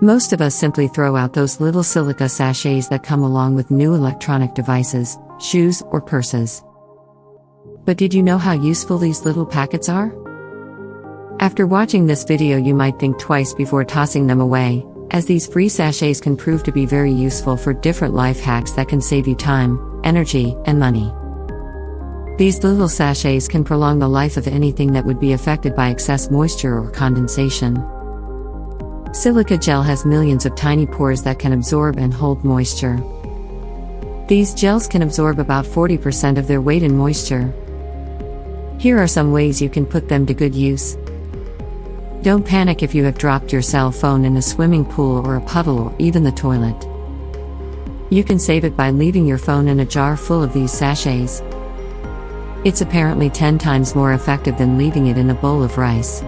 Most of us simply throw out those little silica sachets that come along with new electronic devices, shoes, or purses. But did you know how useful these little packets are? After watching this video, you might think twice before tossing them away, as these free sachets can prove to be very useful for different life hacks that can save you time, energy, and money. These little sachets can prolong the life of anything that would be affected by excess moisture or condensation. Silica gel has millions of tiny pores that can absorb and hold moisture. These gels can absorb about 40% of their weight in moisture. Here are some ways you can put them to good use. Don't panic if you have dropped your cell phone in a swimming pool or a puddle or even the toilet. You can save it by leaving your phone in a jar full of these sachets. It's apparently 10 times more effective than leaving it in a bowl of rice.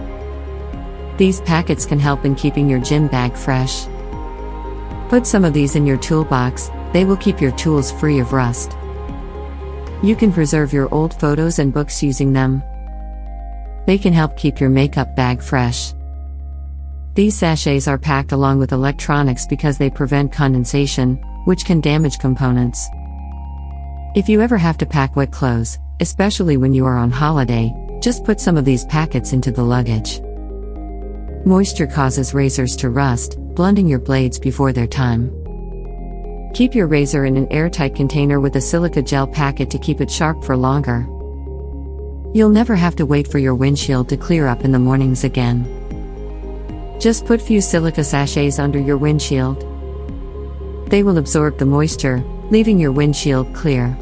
These packets can help in keeping your gym bag fresh. Put some of these in your toolbox, they will keep your tools free of rust. You can preserve your old photos and books using them. They can help keep your makeup bag fresh. These sachets are packed along with electronics because they prevent condensation, which can damage components. If you ever have to pack wet clothes, especially when you are on holiday, just put some of these packets into the luggage. Moisture causes razors to rust, blunting your blades before their time. Keep your razor in an airtight container with a silica gel packet to keep it sharp for longer. You'll never have to wait for your windshield to clear up in the mornings again. Just put few silica sachets under your windshield. They will absorb the moisture, leaving your windshield clear.